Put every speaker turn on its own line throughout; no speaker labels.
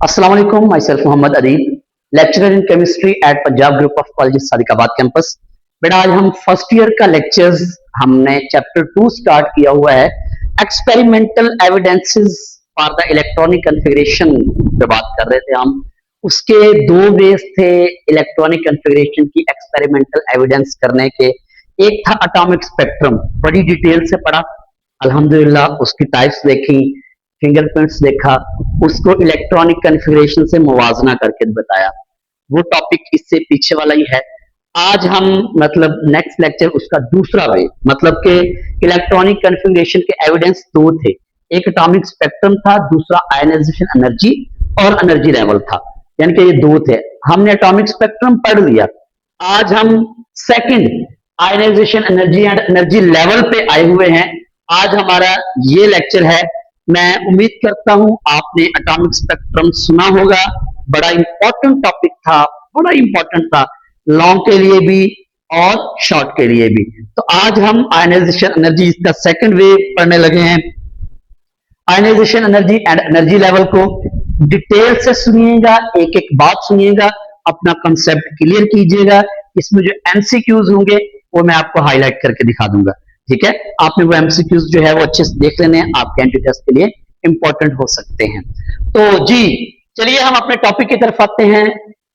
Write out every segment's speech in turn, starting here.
अस्सलाम वालेकुम, myself Mohammad Adeeb, lecturer in chemistry at Punjab group of college Sadiqabad campus. बेटा आज हम फर्स्ट ईयर का लेक्चर्स हमने चैप्टर 2 स्टार्ट किया हुआ है, experimental evidences for the electronic configuration पे बात कर रहे थे हम। उसके दो वेज थे इलेक्ट्रॉनिक कॉन्फ़िगरेशन की एक्सपेरिमेंटल एविडेंस करने के। एक था एटॉमिक स्पेक्ट्रम, बड़ी डिटेल से पढ़ा, अल्हम्दुलिल्लाह उसकी टाइप्स देखी, फिंगरप्रिंट्स देखा, उसको इलेक्ट्रॉनिक कॉन्फ़िगरेशन से मुवाजना करके बताया। वो टॉपिक इससे पीछे वाला ही है। आज हम मतलब नेक्स्ट लेक्चर उसका दूसरा वे, मतलब कि इलेक्ट्रॉनिक कॉन्फ़िगरेशन के एविडेंस दो थे, एक एटॉमिक स्पेक्ट्रम था, दूसरा आयनाइजेशन एनर्जी और एनर्जी लेवल था, यानी कि ये दो थे। हमने एटॉमिक स्पेक्ट्रम पढ़ लिया। आज हम second ionization energy and energy level पे आए हुए हैं। आज हमारा ये लेक्चर है। मैं उम्मीद करता हूं आपने एटॉमिक स्पेक्ट्रम सुना होगा, बड़ा इंपॉर्टेंट टॉपिक था, बड़ा इंपॉर्टेंट था, लॉन्ग के लिए भी और शॉर्ट के लिए भी। तो आज हम आयनाइजेशन एनर्जी इसका सेकंड वे पढ़ने लगे हैं। Ionization energy and energy level को डिटेल से सुनिएगा, एक एक बात सुनिएगा, अपना कंसेप्ट क्लियर कीजिएगा। इसमें जो एमसीक्यूज होंगे वो मैं आपको हाईलाइट करके दिखा दूंगा, ठीक है। आपने वो एमसीक्यूज जो है वो अच्छे से देख लेने हैं, आपके एंट्री टेस्ट के लिए इंपॉर्टेंट हो सकते हैं। तो जी चलिए हम अपने टॉपिक की तरफ आते हैं,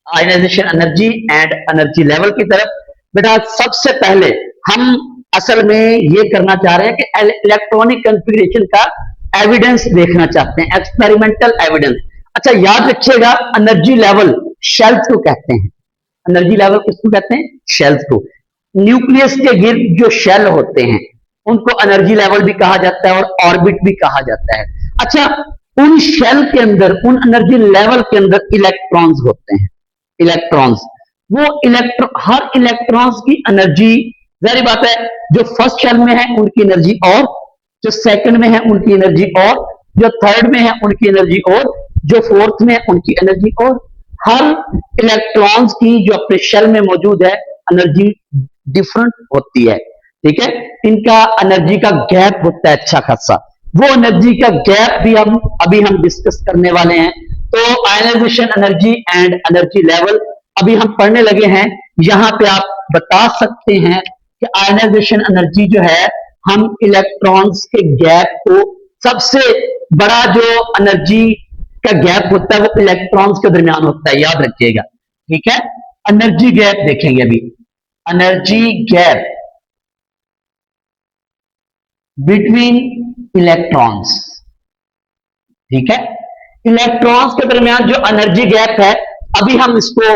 ionization energy and energy level की तरफ। बेटा सबसे पहले हम असल में ये करना चाह रहे हैं कि इलेक्ट्रॉनिक कॉन्फ़िगरेशन का एविडेंस देखना चाहते हैं, एक्सपेरिमेंटल एविडेंस। अच्छा याद रखिएगा, एनर्जी लेवल शेल्स को कहते हैं। एनर्जी लेवल किसको कहते हैं? शेल्स को। न्यूक्लियस के गिर्द जो शेल होते हैं उनको एनर्जी लेवल भी कहा जाता है और ऑर्बिट भी कहा जाता है। अच्छा, उन शेल के अंदर, उन एनर्जी लेवल के अंदर इलेक्ट्रॉन्स होते हैं। इलेक्ट्रॉन्स, वो हर इलेक्ट्रॉन्स की एनर्जी, जाहिर बात है, जो फर्स्ट शेल में है उनकी एनर्जी और, जो सेकंड में है उनकी एनर्जी और, जो थर्ड में है उनकी एनर्जी और, जो फोर्थ में है उनकी एनर्जी और। हर इलेक्ट्रॉन्स की जो अपने शेल में मौजूद है एनर्जी डिफरेंट होती है, ठीक है। इनका एनर्जी का गैप होता है अच्छा खासा, वो एनर्जी का गैप भी हम अभी डिस्कस करने वाले हैं। तो ionization energy and energy level अभी हम पढ़ने लगे हैं। यहां पे आप बता सकते हैं कि आयनाइजेशन एनर्जी जो है, हम इलेक्ट्रॉन्स के गैप को, सबसे बड़ा जो एनर्जी का गैप होता है वो इलेक्ट्रॉन्स के दरमियान होता है, याद रखिएगा, ठीक है। एनर्जी गैप देखेंगे अभी, एनर्जी गैप बिटवीन इलेक्ट्रॉन्स, ठीक है। इलेक्ट्रॉन्स के दरमियान जो एनर्जी गैप है अभी हम इसको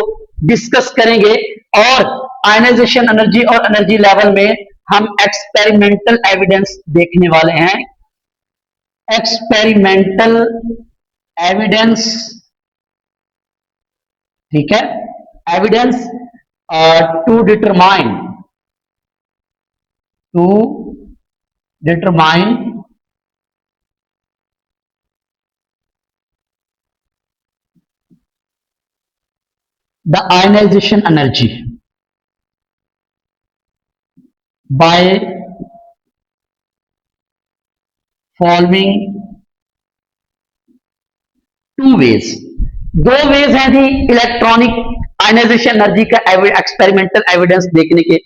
डिस्कस करेंगे। और आयनाइजेशन एनर्जी और एनर्जी लेवल में हम एक्सपेरिमेंटल एविडेंस देखने वाले हैं। एक्सपेरिमेंटल एविडेंस, ठीक है, evidence to determine the ionization energy by following two ways। दो वेज हैं जी इलेक्ट्रॉनिक आयनाइजेशन एनर्जी का एक्सपेरिमेंटल एविडेंस देखने के।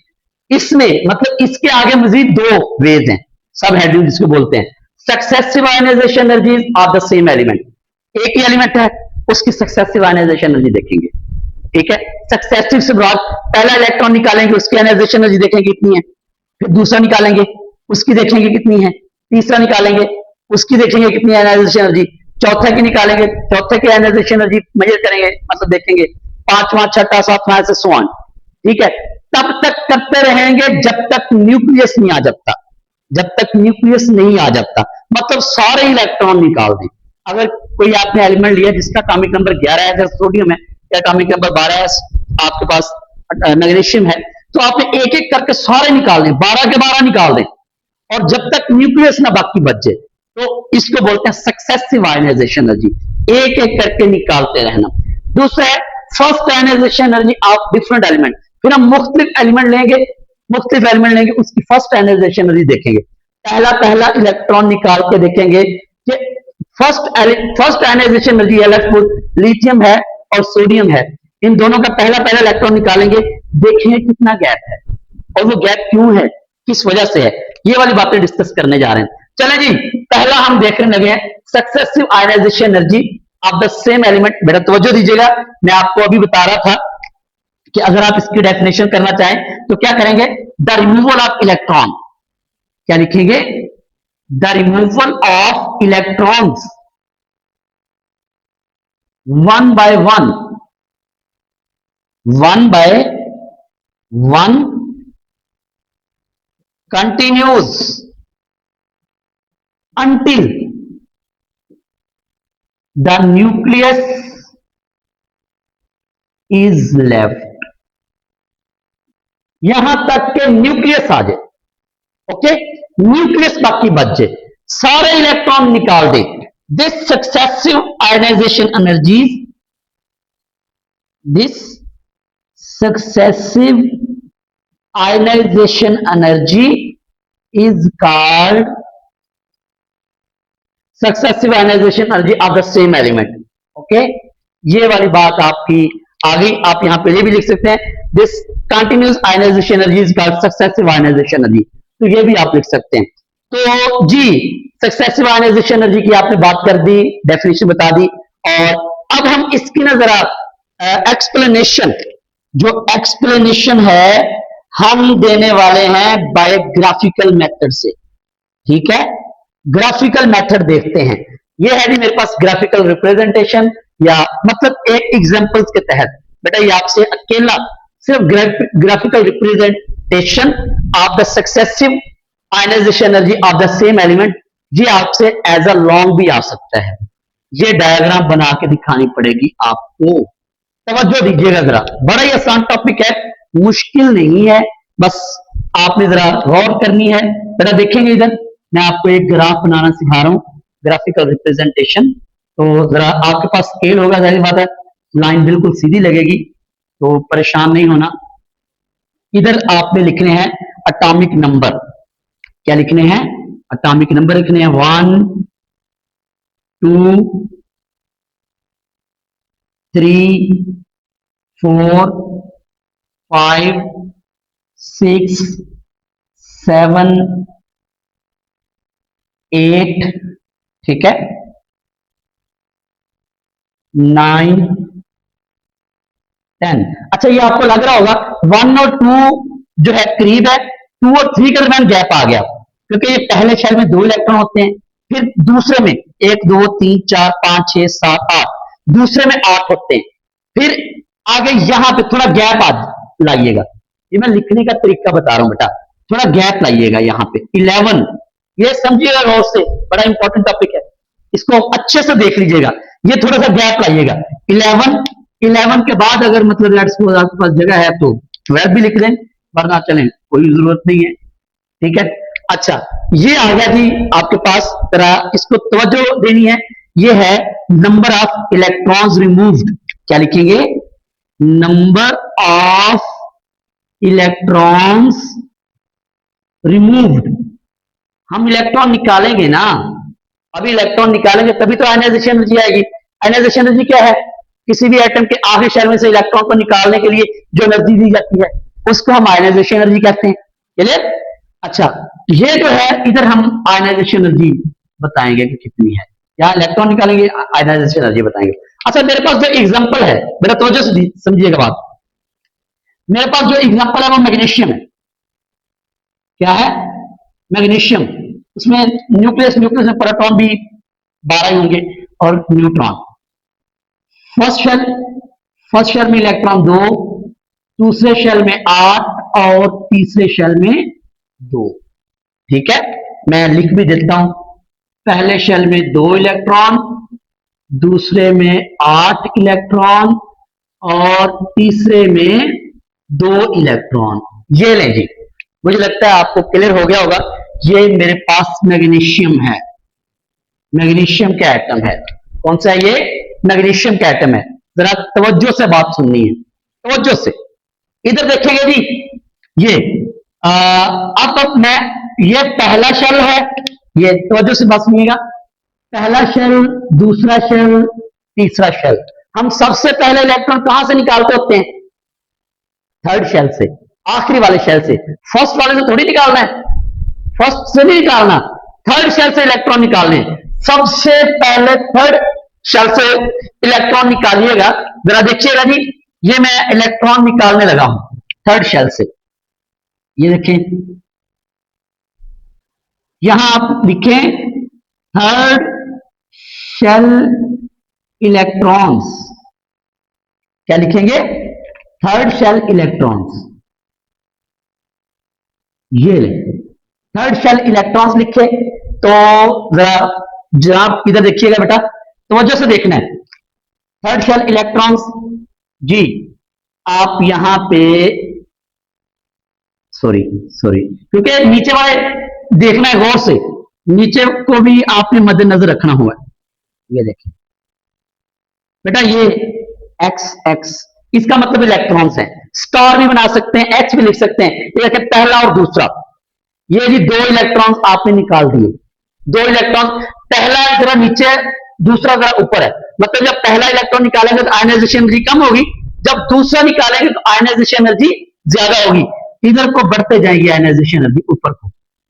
इसमें मतलब इसके आगे मजीद दो वेज हैं, सब हेडिंग जिसको बोलते हैं। Successive ionization energy of the same element, एक ही एलिमेंट है उसकी सक्सेसिव आयनाइजेशन एनर्जी देखेंगे, ठीक है। सक्सेसिव से बाद पहला इलेक्ट्रॉन निकालेंगे उसकी आयनाइजेशन एनर्जी देखेंगे कितनी है, फिर दूसरा निकालेंगे उसकी देखेंगे कितनी है, तीसरा निकालेंगे उसकी देखेंगे कितनी आयनाइजेशन एनर्जी, चौथे की निकालेंगे, चौथे की आयनाइजेशन एनर्जी मेजर करेंगे, मतलब देखेंगे, पांचवा, छठा, सातवां, ऐसे सो ऑन, ठीक है। तब तक करते रहेंगे जब तक न्यूक्लियस नहीं आ जाता, जब तक न्यूक्लियस नहीं आ जाता, मतलब सारे इलेक्ट्रॉन निकाल दें। अगर कोई आपने एलिमेंट लिया जिसका एटॉमिक नंबर 11 है, जैसे सोडियम है, या एटॉमिक नंबर 12 है, आपके पास मैग्नीशियम है, तो आपने एक एक करके सारे निकाल दें, 12 के 12 निकाल दें, और जब तक न्यूक्लियस ना बाकी बचे, तो इसको बोलते हैं सक्सेसिव आयनाइजेशन एनर्जी, एक एक करके निकालते रहना। दूसरा है first ionization energy of different element, फिर हम मुख्तलिफ एलिमेंट लेंगे, उसकी फर्स्ट आयनाइजेशन एनर्जी देखेंगे। पहला इलेक्ट्रॉन निकाल के देखेंगे कि फर्स्ट आयनाइजेशन एनर्जी लिथियम है और सोडियम है, इन दोनों का पहला पहला इलेक्ट्रॉन निकालेंगे, देखें कितना गैप है और वो गैप क्यों है, किस वजह से है, ये वाली बातें डिस्कस करने जा रहे हैं। चले जी, पहला हम देखने लगे हैं successive ionization energy of the same element. बेटा तवज्जो दीजिएगा, मैं आपको अभी बता रहा था कि अगर आप इसकी डेफिनेशन करना चाहें तो क्या करेंगे, द रिमूवल ऑफ इलेक्ट्रॉन, क्या लिखेंगे, the removal of electrons one by one, one by one continues until the nucleus is left, यहां तक के न्यूक्लियस आ जाए, ओके, न्यूक्लियस बाकी बच जाए, सारे इलेक्ट्रॉन निकाल दे। This successive ionization energies, this successive ionization energy is called successive ionization energy of the same element, okay, ये वाली बात आपकी आ गई। आप यहां पे ये भी लिख सकते हैं, this continuous ionization energy is called successive ionization energy, तो ये भी आप लिख सकते हैं। तो जी सक्सेसिव आयनाइजेशन एनर्जी की आपने बात कर दी, डेफिनेशन बता दी, और अब हम इसकी ना जरा एक्सप्लेनेशन, जो एक्सप्लेनेशन है हम देने वाले हैं बाय ग्राफिकल मेथड से, ठीक है, ग्राफिकल मेथड देखते हैं। ये है जी मेरे पास ग्राफिकल रिप्रेजेंटेशन, या मतलब एक एग्जांपल्स के तहत बेटा ये आपसे अकेला सिर्फ graphical representation of the successive ionization energy of the same element, ये आपसे एज अ लॉन्ग भी आ सकता है, ये डायग्राम बना के दिखानी पड़ेगी आपको। तवज्जो दीजिएगा जरा, बड़ा ही आसान टॉपिक है, मुश्किल नहीं है, बस आपने जरा गौर करनी है। बेटा देखेंगे इधर मैं आपको एक ग्राफ बनाना सिखा रहा हूं, ग्राफिकल रिप्रेजेंटेशन, तो जरा आपके पास स्केल होगा, जाहिर बात है लाइन बिल्कुल सीधी लगेगी, तो परेशान नहीं होना। इधर आपने लिखने हैं एटॉमिक नंबर, क्या लिखने हैं, एटॉमिक नंबर लिखने हैं, 1 2 3 4 5 6 7 8, ठीक है, 9 10। अच्छा ये आपको लग रहा होगा 1 और 2 जो है करीब है, 2 और 3 के दरमियान गैप आ गया, क्योंकि ये पहले शेल में 2 इलेक्ट्रॉन होते हैं, फिर दूसरे में 1 2 3 4 5 6 7 8, दूसरे में 8 होते हैं, फिर आगे यहां पे थोड़ा गैप लाइएगा, ये मैं लिखने का तरीका बता रहा हूं बेटा, थोड़ा गैप लाइएगा यहां पे 11, ये समझिएगा गौर से, बड़ा इंपॉर्टेंट टॉपिक है, इसको अच्छे से देख लीजिएगा, ये थोड़ा सा गैप लाइएगा, 11 के बाद अगर मतलब लेट्स सपोज आपके पास जगह है तो 12 भी लिख दें, वरना चलें कोई जरूरत नहीं है, ठीक है। अच्छा ये आ गया जी आपके पास, जरा इसको तवज्जो देनी है, ये है नंबर ऑफ इलेक्ट्रॉन्स रिमूव्ड, क्या लिखेंगे, नंबर ऑफ इलेक्ट्रॉन्स रिमूव्ड, हम इलेक्ट्रॉन निकालेंगे ना, अभी इलेक्ट्रॉन निकालेंगे तभी तो आयनाइजेशन एनर्जी आएगी। आयनाइजेशन एनर्जी क्या है, किसी भी एटम के आखिरी शेल में से इलेक्ट्रॉन को निकालने के लिए जो एनर्जी दी जाती है उसको हम आयनाइजेशन एनर्जी कहते हैं, चलिए। अच्छा ये जो है इधर हम आयनाइजेशन एनर्जी बताएंगे कि कितनी है, या इलेक्ट्रॉन निकालेंगे आयनाइजेशन एनर्जी बताएंगे। अच्छा मेरे पास जो एग्जांपल है मेरा तो समझिएगा बात, मेरे पास जो एग्जांपल है वो मैग्नीशियम है, क्या है, मैग्नीशियम, उसमें न्यूक्लियस में प्रोटॉन भी 12 होंगे और न्यूट्रॉन, फर्स्ट शेल में इलेक्ट्रॉन 2, दूसरे शेल में 8 और तीसरे शेल में 2, ठीक है, मैं लिख भी देता हूं, पहले शेल में 2 इलेक्ट्रॉन, दूसरे में 8 इलेक्ट्रॉन और तीसरे में 2 इलेक्ट्रॉन, ये लें जी, मुझे लगता है आपको क्लियर हो गया होगा। ये मेरे पास मैग्नीशियम है, मैग्नीशियम का एटम है, कौन सा है ये, मैग्नीशियम का एटम है, जरा तवज्जो से बात सुननी है, तवज्जो से इधर देखेंगे जी, ये अब मैं, ये पहला शेल है, ये तवज्जो से बात सुनिएगा, पहला शेल, दूसरा शेल, तीसरा शेल। हम सबसे पहले इलेक्ट्रॉन कहां से निकालते होते हैं? थर्ड शेल से, आखिरी वाले शेल से। फर्स्ट वाले से थोड़ी निकालना है, फर्स्ट से नहीं निकालना, थर्ड शेल से इलेक्ट्रॉन निकालने। सबसे पहले थर्ड शेल से इलेक्ट्रॉन निकालिएगा। जरा देखिएगा जी, ये मैं इलेक्ट्रॉन निकालने लगा हूं थर्ड शेल से। ये देखें, यहां आप लिखें थर्ड शेल इलेक्ट्रॉन्स। क्या लिखेंगे? Third shell electrons. ये ले थर्ड शेल इलेक्ट्रॉन्स लिखे। तो जरा आप इधर देखिएगा बेटा, तो वजह से देखना है थर्ड शेल इलेक्ट्रॉन्स जी। आप यहां पे सॉरी क्योंकि नीचे वाले देखना है गौर से, नीचे को भी आपने मद्देनजर रखना हुआ। ये देखिए बेटा, ये एक्स एक्स इसका मतलब इलेक्ट्रॉन्स है। स्टार भी बना सकते हैं, एच भी लिख सकते हैं। ये देखिए पहला और दूसरा, ये जी दो इलेक्ट्रॉन्स आपने निकाल दिए। दो इलेक्ट्रॉन, पहला जरा नीचे, दूसरा जरा ऊपर है। मतलब जब पहला इलेक्ट्रॉन निकालेंगे तो आयनाइजेशन एनर्जी कम होगी, जब दूसरा निकालेंगे तो आयनाइजेशन एनर्जी ज्यादा होगी। इधर को बढ़ते जाएगी आयनाइजेशन एनर्जी,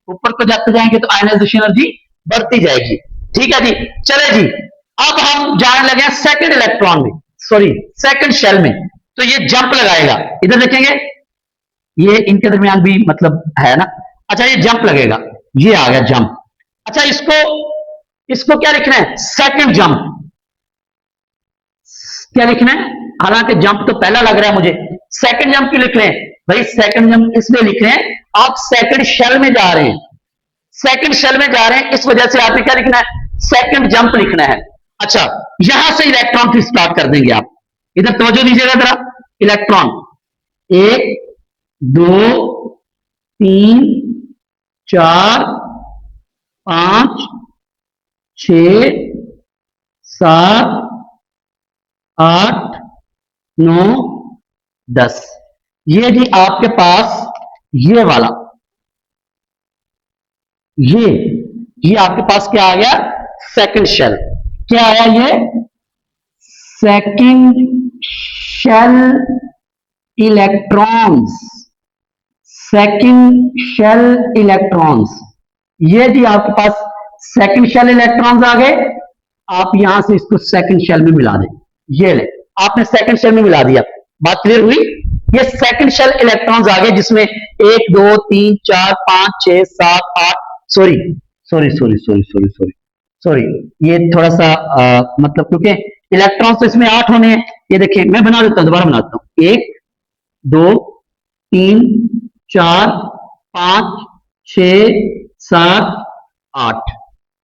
ऊपर को जाते जाएंगे तो आयनाइजेशन एनर्जी बढ़ती जाएगी। ठीक है जी, चले जी, अब हम जाने लगे सेकंड इलेक्ट्रॉन में, सॉरी सेकंड शेल में। तो ये जंप लगाएगा, इधर देखेंगे, ये इनके दरमियान भी मतलब है ना। अच्छा, ये जंप लगेगा, ये आ गया जंप। अच्छा, इसको क्या लिखना है? Second jump. क्या लिखना है? हालांकि जंप तो पहला लग रहा है मुझे, सेकंड जंप क्यों लिख रहे हैं भाई? सेकंड जंप इसलिए लिख रहे हैं, आप सेकंड शेल में जा रहे हैं, सेकंड शेल में जा रहे हैं, इस वजह से आपने क्या लिखना है? सेकंड जंप लिखना है। अच्छा, यहां से इलेक्ट्रॉन फिर स्टार्ट कर देंगे आप। इधर तवज्जो दीजिएगा जरा, इलेक्ट्रॉन 1 2 3 4 5 6 7 8 9 10। ये जी आपके पास ये वाला, ये आपके पास क्या आ गया? Second shell. क्या आया? ये second shell electrons, second shell electrons. ये जी आपके पास सेकंड शेल इलेक्ट्रॉन्स आ गए। आप यहां से इसको सेकंड शेल में मिला दें। ये ले, आपने सेकंड शेल में मिला दिया। बात क्लियर हुई? ये सेकंड शेल इलेक्ट्रॉन्स आ गए, जिसमें 1 2 3 4 5 6 7 8, sorry sorry sorry sorry sorry sorry sorry, ये थोड़ा सा मतलब क्योंकि इलेक्ट्रॉन्स तो इसमें 8 होने हैं। ये देखिए, मैं बना देता हूं, दोबारा बनाता हूं। 1 2 3 4 5 6 7 8,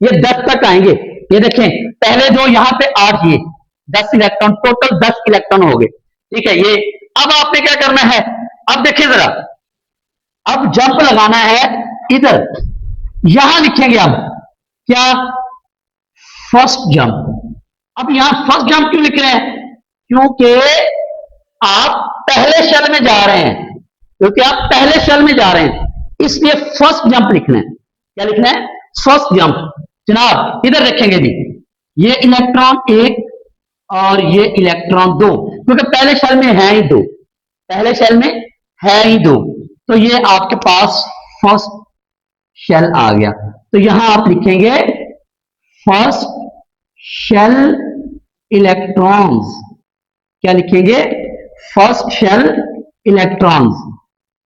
ये 10 तक आएंगे। ये देखें, पहले जो यहां पे 8, ये 10 इलेक्ट्रॉन, टोटल 10 इलेक्ट्रॉन हो गए। ठीक है, ये अब आपने क्या करना है? अब देखिए जरा, अब जंप लगाना है इधर, यहां लिखेंगे अब क्या? First jump. अब यहां फर्स्ट जंप क्यों लिख रहे हैं? क्योंकि आप पहले शेल में जा रहे हैं, इसलिए फर्स्ट जंप लिखना है। क्या लिखना है? First jump. जनाब इधर रखेंगे जी, ये इलेक्ट्रॉन 1 और ये इलेक्ट्रॉन 2, क्योंकि पहले शेल में है ही 2, पहले शेल में है ही 2, तो ये आपके पास फर्स्ट शेल आ गया। तो यहां आप लिखेंगे फर्स्ट शेल इलेक्ट्रॉन्स। क्या लिखेंगे? First shell electrons.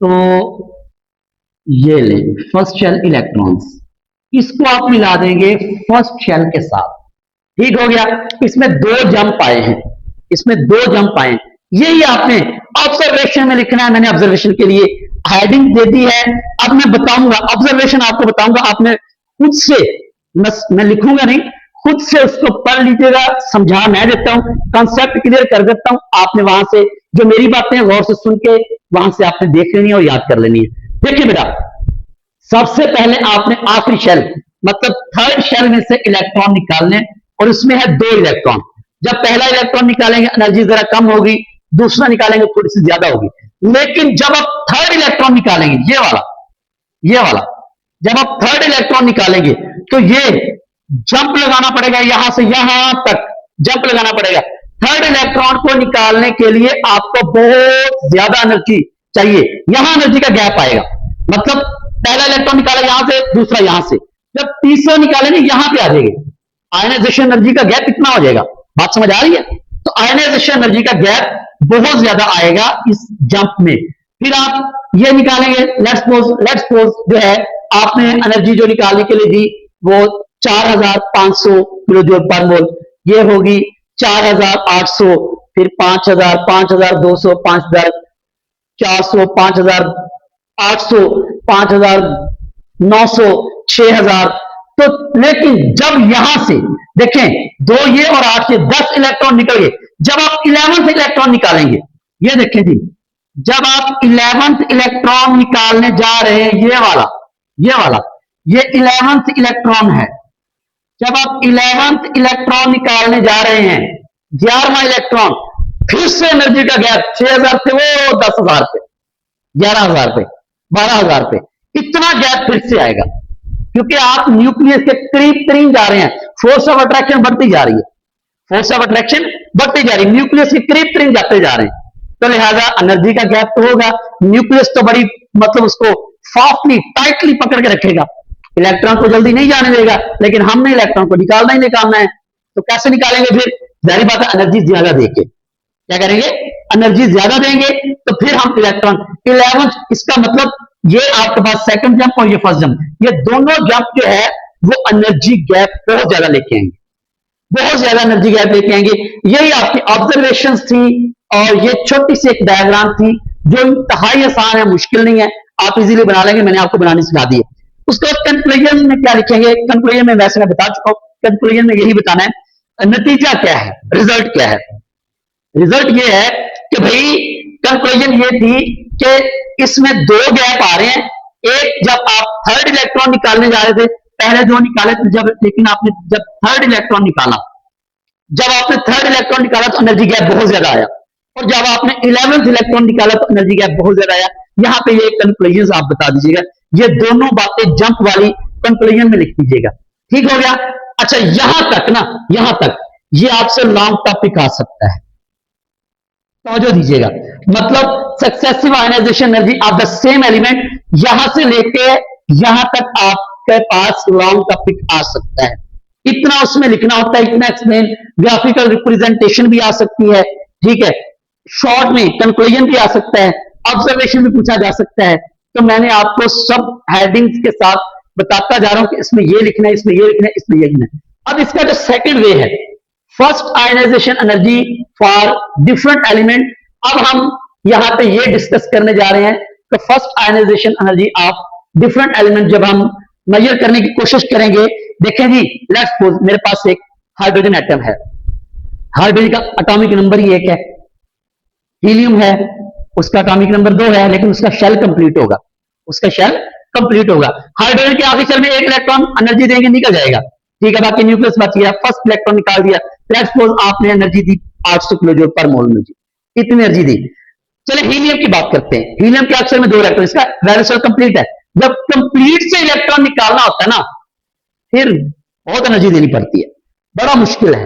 तो ये ले फर्स्ट शेल इलेक्ट्रॉन्स, इसको आप मिला देंगे फर्स्ट शेल के साथ। ठीक हो गया। इसमें 2 जंप आए हैं, इसमें 2 जंप आए हैं। यही आपने ऑब्जर्वेशन में लिखना है। मैंने ऑब्जर्वेशन के लिए हेडिंग दे दी है। अब मैं बताऊंगा ऑब्जर्वेशन, आपको बताऊंगा, आपने खुद से, मैं लिखूंगा नहीं, खुद से उसको पढ़ लीजिएगा। समझा मैं देता हूं, कॉन्सेप्ट क्लियर कर देता हूं, आपने वहां से जो मेरी बातें गौर से सुन के वहां से आपने देख लेनी है और याद कर लेनी है। देखिए बेटा, सबसे पहले आपने आखिरी शेल मतलब थर्ड शेल में से इलेक्ट्रॉन निकालने, और उसमें है 2 इलेक्ट्रॉन। जब पहला इलेक्ट्रॉन निकालेंगे एनर्जी जरा कम होगी, दूसरा निकालेंगे थोड़ी सी ज्यादा होगी। लेकिन जब आप थर्ड इलेक्ट्रॉन निकालेंगे, ये वाला जब आप थर्ड इलेक्ट्रॉन निकालेंगे, तो ये जंप लगाना पड़ेगा, यहां से यहां तक जंप लगाना पड़ेगा। थर्ड इलेक्ट्रॉन को निकालने के लिए आपको बहुत ज्यादा एनर्जी चाहिए, यहां एनर्जी का गैप आएगा। मतलब पहला इलेक्ट्रॉन निकाला यहां से, दूसरा यहां से, जब तीसरा निकालेंगे यहां पे आ जाएगी, आयनाइजेशन एनर्जी का गैप इतना हो जाएगा। बात समझ आ रही है? तो आयनाइजेशन एनर्जी का गैप बहुत ज्यादा आएगा इस जंप में। फिर आप ये निकालेंगे, लेट्स सपोज जो है आपने एनर्जी जो निकालने के लिए दी वो 4500 किलो जूल पर मोल, ये होगी 4800, फिर 5000, 5200, 5400, 5800, 5900, 6000। तो लेकिन जब यहां से देखें 2 ये और 8 से 10 इलेक्ट्रॉन निकल गए, जब आप 11th इलेक्ट्रॉन निकालेंगे, ये देखें जी, जब आप 11th इलेक्ट्रॉन निकालने जा रहे हैं, ये 11th इलेक्ट्रॉन है। जब आप 11th इलेक्ट्रॉन निकालने जा रहे हैं, 11वां इलेक्ट्रॉन, फिर से एनर्जी का गैप 6000 से वो 10,000 पे, 11,000 पे, 12,000 पे, इतना गैप फिर से आएगा, क्योंकि आप न्यूक्लियस के करीब करीब जा रहे हैं, फोर्स ऑफ अट्रैक्शन बढ़ती जा रही है, फोर्स ऑफ अट्रैक्शन बढ़ती जा रही है, न्यूक्लियस के करीब करीब जाते जा रहे हैं। तो लिहाजा एनर्जी का गैप तो होगा, न्यूक्लियस तो बड़ी मतलब उसको सॉफ्टली टाइटली पकड़ के रखेगा, इलेक्ट्रॉन को जल्दी नहीं जाने देगा, लेकिन हमने इलेक्ट्रॉन को निकालना ही निकालना है। तो कैसे निकालेंगे? फिर जारी बात है, एनर्जी ज्यादा देके क्या करेंगे, एनर्जी ज्यादा देंगे तो फिर हम इलेक्ट्रॉन 11, इसका मतलब ये आपके पास सेकंड जंप और ये फर्स्ट जंप, ये दोनों जंप जो है वो एनर्जी गैप बहुत ज्यादा लेके आएंगे, बहुत ज्यादा एनर्जी गैप लेके आएंगे। यही आपकी ऑब्जर्वेशन थी और ये छोटी सी एक डायग्राम थी जो इंतहाई आसान है, मुश्किल नहीं है, आप इजीली बना लेंगे, मैंने आपको बनानी सिखा दी है। उसके बाद कंक्लूजन में क्या लिखेंगे? कंक्लूजन में वैसे मैं बता चुका हूं, कंक्लूजन में यही बताना है नतीजा क्या है, रिजल्ट क्या है। रिजल्ट ये है कि भाई कंक्लूजन ये थी कि इसमें 2 गैप आ रहे हैं। एक, जब आप थर्ड इलेक्ट्रॉन निकालने जा रहे थे, पहले 2 निकाले थे जब, लेकिन आपने जब थर्ड इलेक्ट्रॉन निकाला, जब आपने थर्ड इलेक्ट्रॉन निकाला तो एनर्जी गैप बहुत ज्यादा आया, और जब आपने 11th इलेक्ट्रॉन निकाला तो एनर्जी गैप बहुत ज्यादा आया। यहां पे ये कंक्लूजन आप बता दीजिएगा, ये दोनों बातें जंप वाली कंक्लूजन में लिख दीजिएगा, ठीक हो गया। अच्छा, यहां तक ना, यहां तक ये आपसे लॉन्ग टॉपिक आ सकता है, समझो दीजिएगा, मतलब successive ionization energy of the same element, यहां से लेके यहां तक आपके पास लॉन्ग टॉपिक आ सकता है, इतना उसमें लिखना होता है, इतना एक्सप्लेन, ग्राफिकल रिप्रेजेंटेशन भी आ सकती है, ठीक है, शॉर्ट में कंक्लूजन भी आ सकता है, ऑब्जर्वेशन भी पूछा जा सकता है। तो मैंने आपको सब हेडिंग्स के साथ बताता जा रहा हूं कि इसमें ये लिखना है, इसमें ये लिखना है, इसमें ये लिखना है। अब इसका जो सेकंड वे है, first ionization energy for different element, अब हम यहां पे ये डिस्कस करने जा रहे हैं कि first ionization energy of different element जब हम मेजर करने की कोशिश करेंगे। देखें जी, लेट्स सपोज मेरे पास एक हाइड्रोजन एटम है, हाइड्रोजन का एटॉमिक नंबर ही 1 है, हीलियम है, उसका एटॉमिक नंबर 2 है, लेकिन उसका शेल कंप्लीट होगा, उसका शेल कंप्लीट होगा। हाइड्रोजन के आखिरी शेल में 1 इलेक्ट्रॉन एनर्जी देंगे, निकल जाएगा, ठीक है, बाकी न्यूक्लियस बच गया, फर्स्ट इलेक्ट्रॉन निकाल दिया। लेट्स सपोज आपने एनर्जी दी 800 किलो जूल पर मोल में, जी इतनी एनर्जी दी। चले हीलियम की बात करते हैं, हीलियम के अक्षर में 2 इलेक्ट्रॉन, इसका वैलेंस शेल कंप्लीट है। जब कंप्लीट से इलेक्ट्रॉन निकालना होता है ना, फिर बहुत एनर्जी देनी पड़ती है, बड़ा मुश्किल है,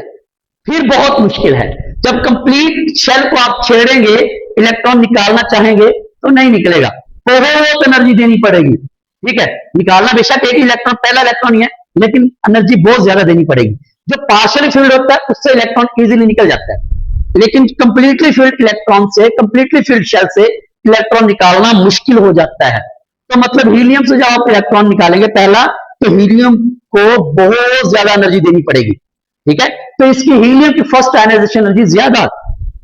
फिर बहुत मुश्किल है। जब कंप्लीट शेल को आप छेड़ेंगे, इलेक्ट्रॉन निकालना चाहेंगे तो नहीं निकलेगा, बहुत एनर्जी देनी पड़ेगी, ठीक है। निकालना बेशक एक इलेक्ट्रॉन, पहला इलेक्ट्रॉन ही है, लेकिन एनर्जी बहुत ज्यादा देनी पड़ेगी। जो पार्शियली फील्ड होता है उससे इलेक्ट्रॉन इजीली निकल जाता है, लेकिन कंप्लीटली फील्ड इलेक्ट्रॉन से, कंप्लीटली फील्ड शेल से इलेक्ट्रॉन निकालना मुश्किल हो जाता है। तो मतलब हीलियम से जब आप इलेक्ट्रॉन निकालेंगे पहला, तो हीलियम को बहुत ज्यादा एनर्जी देनी पड़ेगी, ठीक है। तो इसकी हीलियम की फर्स्ट आयनाइजेशन एनर्जी ज्यादा,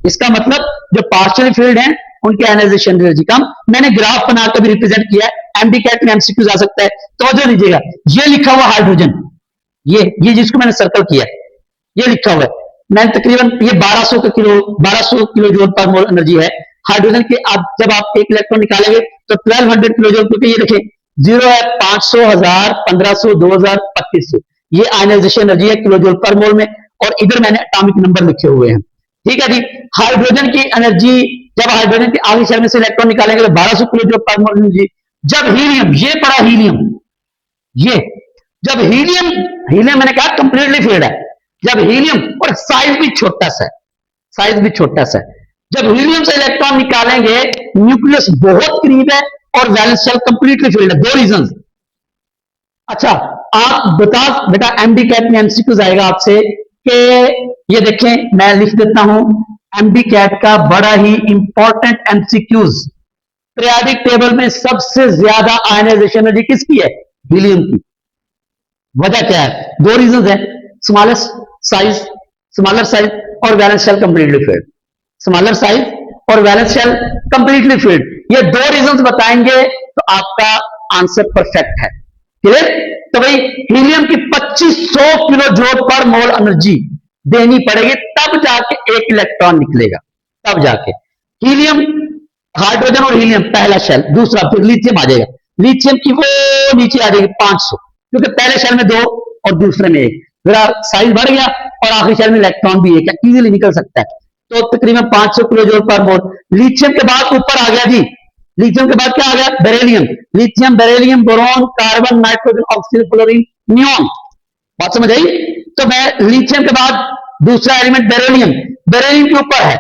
इसका मतलब जो पार्शियल फील्ड है उनकी आयनाइजेशन एनर्जी कम। मैंने ग्राफ बनाकर भी रिप्रेजेंट किया है, एमडीकैट में एमसीक्यू आ सकता है, तो जो लीजिएगा, ये लिखा हुआ हाइड्रोजन, ये जिसको मैंने सर्कल किया, ये लिखा हुआ है, मैंने तकरीबन ये 1200 किलो जूल पर मोल एनर्जी है हाइड्रोजन की। आप जब आप 1 इलेक्ट्रॉन निकालेंगे तो 1200 किलो जूल, क्योंकि ये देखें 0 है, 500, 1000, 1500, 2000, 2500, ये आयनाइजेशन एनर्जी है किलो जूल पर मोल में, और इधर मैंने एटॉमिक नंबर लिखे हुए हैं, ठीक है जी। हाइड्रोजन की एनर्जी, जब हाइड्रोजन के आगे शेल में से इलेक्ट्रॉन निकालेंगे तो 1200 किलो जूल पर मोल एनर्जी। जब हीलियम, ये पड़ा हीलियम, ये जब हीलियम, हीलियम मैंने कहा कंप्लीटली फिल्ड है, जब हीलियम, और साइज भी छोटा सा है, साइज भी छोटा सा है, जब हीलियम से इलेक्ट्रॉन निकालेंगे न्यूक्लियस बहुत करीब है और वैलेंस शेल कंप्लीटली फिल्ड है। दो रीजन। अच्छा, आप बता बेटा, एमडी कैट में एमसीक्यूज आएगा आपसे कि ये देखें, मैं लिख देता हूं एमडी कैट का बड़ा ही इंपॉर्टेंट एमसीक्यूज, पीरियोडिक टेबल में सबसे ज्यादा आयनाइजेशन एनर्जी किसकी है? हीलियम की। वजह क्या है? दो रीजन है, स्मॉलेस्ट साइज, स्मॉलर साइज और valence shell completely filled, smaller size और वैलेंस शेल कंप्लीटली फिल्ड, ये दो रीजंस बताएंगे तो आपका आंसर परफेक्ट है। क्लियर? तो भाई हीलियम की 2500 किलो जूल पर मोल एनर्जी देनी पड़ेगी, तब जाके एक इलेक्ट्रॉन निकलेगा, तब जाके। हीलियम, हाइड्रोजन और हीलियम पहला शेल, दूसरा फिर लिथियम आ जाएगा, लिथियम की वो नीचे आ जाएगी 500, क्योंकि पहले शेल में दो और दूसरे में एक, जरा साइज बढ़ गया और आखिरी शेल में इलेक्ट्रॉन भी एक है, इजीली निकल सकता है। तो तकरीबन 500 किलो जूल पर मोल। लिथियम के बाद ऊपर आ गया जी, लिथियम के बाद क्या आ गया? Beryllium. Lithium, beryllium, boron, carbon, nitrogen, oxygen, chlorine, neon. बात समझ आई? तो मैं लिथियम के बाद दूसरा एलिमेंट बेरिलियम, बेरिलियम के ऊपर है,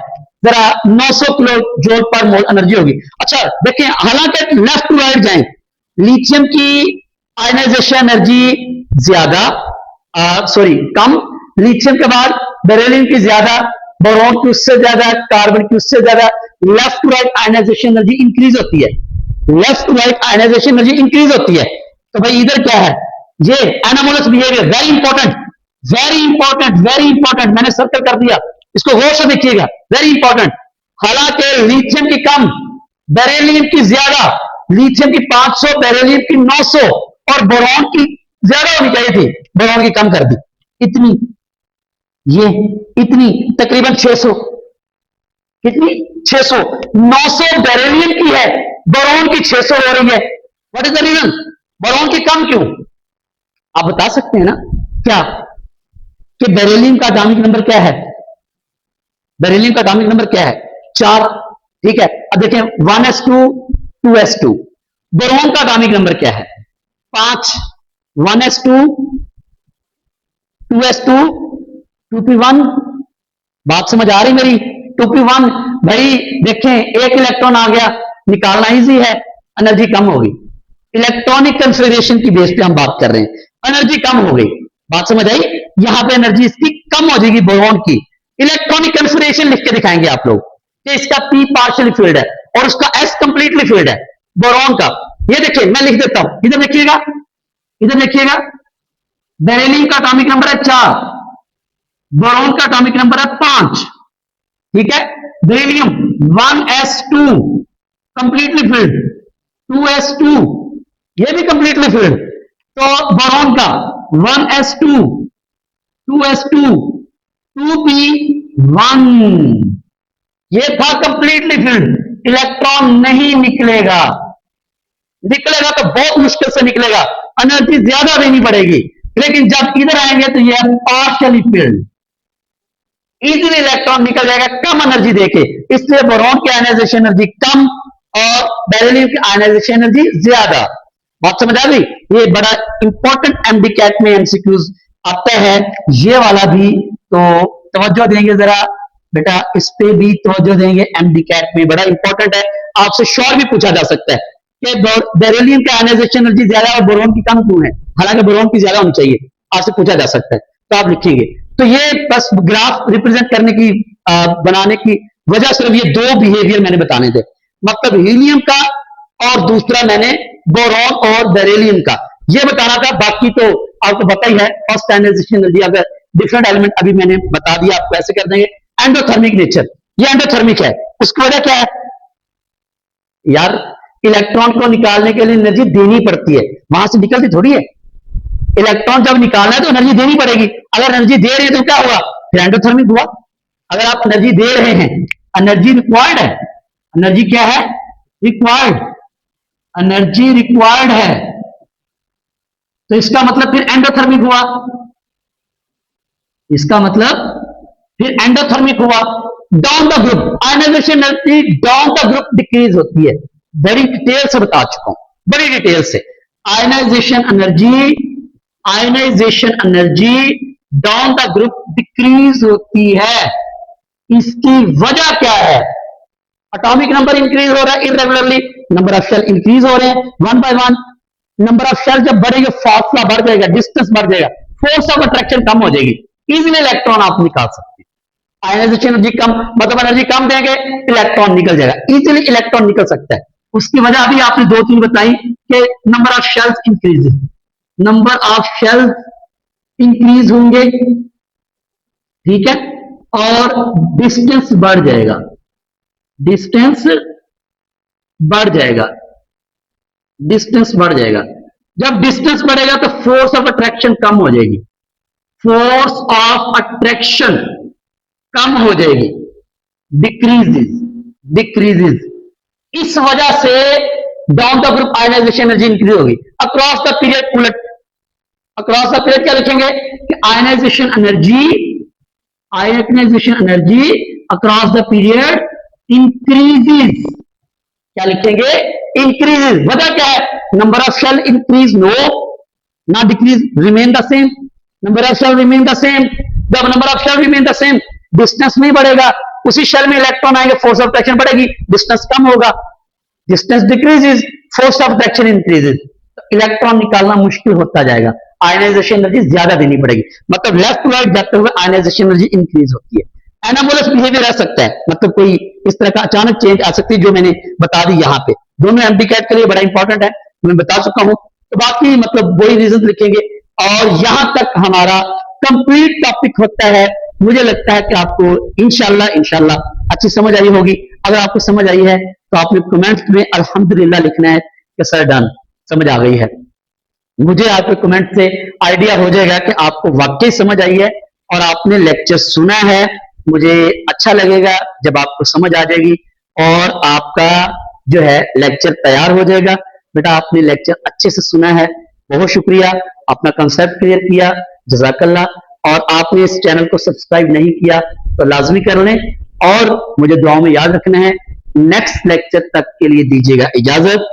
जरा 900 किलो जूल पर मोल एनर्जी होगी। अच्छा देखिए, हालांकि लेफ्ट टू राइट जाएं, लिथियम की आयनाइजेशन एनर्जी ज्यादा, सॉरी कम, लिथियम के बाद बेरिलियम की ज्यादा, बोरॉन की उससे ज्यादा, कार्बन की उससे ज्यादा, left to right ionization energy increase होती है, left to right ionization energy increase होती है। तो भाई इधर क्या है? ये anomalous behaviour, very important, very important, very important, मैंने सर्कल कर दिया, इसको गौर से देखिएगा, वेरी इंपॉर्टेंट। हालांकि लिथियम की कम, बेरिलियम की ज्यादा, लिथियम की 500, बेरिलियम की 900 और बोरॉन की ज्यादा होनी चाहिए थी, बोरॉन की कम कर दी, इतनी, ये इतनी, तकरीबन 600, कितनी? 600, 900 बेरिलियम की है, बोरॉन की 600 हो रही है। What is the reason? Boron की कम क्यों? आप बता सकते हैं ना क्या कि बेरिलियम का एटॉमिक नंबर क्या है? बेरिलियम का एटॉमिक नंबर क्या है? 4, ठीक है। अब देखें 1s2 2s2, बोरॉन का एटॉमिक नंबर क्या है? 5, 1s2 2s2 2p1। बात समझ आ रही मेरी? 2p1, भाई देखें एक इलेक्ट्रॉन आ गया, निकालना इजी है, एनर्जी कम होगी, इलेक्ट्रॉनिक कंफिगरेशन की बेस पे हम बात कर रहे हैं, एनर्जी कम हो गई। बात समझ आई? यहां पे एनर्जी इसकी कम हो जाएगी बोरॉन की। इलेक्ट्रॉनिक कंफिगरेशन लिख के दिखाएंगे आप लोग कि इसका p पार्शियली फील्ड है और उसका s कंप्लीटली फील्ड है, बोरॉन का। ये देखिए मैं लिख देता हूं, इधर लिखिएगा, इधर लिखिएगा, बेरिलियम का एटॉमिक नंबर है 4, बोरॉन का एटॉमिक नंबर है 5, ठीक है। Beryllium 1s2 completely field, 2s2 ये भी कंप्लीटली फील्ड, तो बोरॉन का 1s2 2s2 2p1 ये था कंप्लीटली फील्ड, इलेक्ट्रॉन नहीं निकलेगा, निकलेगा तो बहुत मुश्किल से निकलेगा, एनर्जी ज्यादा देनी पड़ेगी। लेकिन जब इधर आएंगे तो यह पार्शियली फील्ड, इजीली इलेक्ट्रॉन निकल जाएगा कम एनर्जी देके, इसलिए बोरॉन की आयनाइजेशन एनर्जी कम और बेरिलियम की आयनाइजेशन एनर्जी ज्यादा। बात समझ आ गई? ये बड़ा इंपॉर्टेंट एमडी कैट में एमसीक्यूज आता है, ये वाला भी तो तवज्जो देंगे जरा बेटा, इस पे भी तवज्जो देंगे, एमडी कैट में बड़ा इंपॉर्टेंट है। आपसे श्योर भी पूछा जा सकता है कि बेरिलियम की आयनाइजेशन एनर्जी ज्यादा और बोरॉन की कम क्यों है, हालांकि बोरॉन की ज्यादा होनी चाहिए, आपसे पूछा जा सकता है, तो आप लिखेंगे। तो ये बस ग्राफ रिप्रेजेंट करने की बनाने की वजह सिर्फ ये दो बिहेवियर मैंने बताने थे, मतलब हीलियम का और दूसरा मैंने बोरॉन और बेरिलियम का ये बताना था। बाकी तो आपको पता ही है, फर्स्ट आयनाइजेशन एनर्जी अगर डिफरेंट एलिमेंट अभी मैंने बता दिया, आपको ऐसे कर देंगे। एंडोथर्मिक नेचर, ये एंडोथर्मिक है, उसकी वजह क्या है यार? इलेक्ट्रॉन को निकालने के लिए एनर्जी देनी पड़ती है, वहां से निकलती थोड़ी है। इलेक्ट्रॉन जब निकालना है तो एनर्जी देनी पड़ेगी, अगर एनर्जी दे रहे हैं तो क्या होगा? फिर एंडोथर्मिक हुआ। अगर आप एनर्जी दे रहे हैं, एनर्जी रिक्वायर्ड है, एनर्जी क्या है? रिक्वायर्ड, एनर्जी रिक्वायर्ड है, तो इसका मतलब फिर एंडोथर्मिक हुआ, इसका मतलब फिर एंडोथर्मिक हुआ। Down the group ionization energy down the group decrease होती है, बड़ी डिटेल से बता चुका हूं, बड़ी डिटेल से। Ionization energy ionization energy down the group decrease होती है। इसकी वजह क्या है? एटॉमिक नंबर इंक्रीज हो रहा है irregularly, number of shell increase हो रहे हैं one by one. Number of shell जब बढ़ेगा, फासला बढ़ जाएगा, डिस्टेंस बढ़ जाएगा, फोर्स ऑफ अट्रैक्शन कम हो जाएगी, इजीली इलेक्ट्रॉन आप निकाल सकते हैं। आयनाइजेशन एनर्जी कम मतलब एनर्जी कम देंगे, इलेक्ट्रॉन निकल जाएगा, इजीली इलेक्ट्रॉन निकल सकता है। उसकी वजह अभी आपने दो तीन बताई कि number of shells increase, number of shells increase होंगे, ठीक है, और डिस्टेंस बढ़ जाएगा, डिस्टेंस बढ़ जाएगा, डिस्टेंस बढ़ जाएगा। जब डिस्टेंस बढ़ेगा तो फोर्स ऑफ अट्रैक्शन कम हो जाएगी, फोर्स ऑफ अट्रैक्शन कम हो जाएगी, डिक्रीजेस, डिक्रीजेस। इस वजह से down the group ionization energy increase होगी अक्रॉस द पीरियड। उलट अक्रॉस द पीरियड क्या लिखेंगे कि ionization energy, ionization energy across the period increases. क्या लिखेंगे? इंक्रीजेस। वजह क्या है? Number of shell increase, no, ना decrease, remain the same, number of shell remain the same. जब number of shell remain the same, distance नहीं बढ़ेगा, उसी शेल में इलेक्ट्रॉन आएंगे, फोर्स ऑफ अट्रैक्शन बढ़ेगी, डिस्टेंस कम होगा, distance decreases, force of attraction increases, तो इलेक्ट्रॉन निकालना मुश्किल होता जाएगा, आयनाइजेशन एनर्जी ज्यादा देनी पड़ेगी। मतलब लेफ्ट टू राइट जाते हुए आयनाइजेशन एनर्जी इंक्रीज होती है। एनाबोलस बिहेवियर रह सकता है, मतलब कोई इस तरह का अचानक चेंज आ सकती है, जो मैंने बता दी यहाँ पे, दोनों एमडी कैट के लिए बड़ा इंपॉर्टेंट है, मैं बता चुका हूं। तो बाकी मतलब वही रीजन लिखेंगे और यहां तक हमारा कंप्लीट टॉपिक होता है। मुझे लगता है कि आपको इंशाल्लाह अच्छी समझ आई होगी। अगर आपको समझ आई है तो आपने कमेंट्स में अल्हम्दुलिल्लाह लिखना है कि सर डन, समझ आ गई है। मुझे आपके कमेंट से आइडिया हो जाएगा कि आपको वाकई समझ आई है और आपने लेक्चर सुना है। मुझे अच्छा लगेगा जब आपको समझ आ जाएगी और आपका जो है लेक्चर तैयार हो जाएगा। बेटा आपने लेक्चर अच्छे से सुना है, बहुत शुक्रिया, अपना कंसेप्ट क्लियर किया, जज़ाकल्लाह। और आपने इस चैनल को सब्सक्राइब नहीं किया तो लाजमी कर लें और मुझे दुआओं में याद रखना है। नेक्स्ट लेक्चर तक के लिए दीजिएगा इजाजत।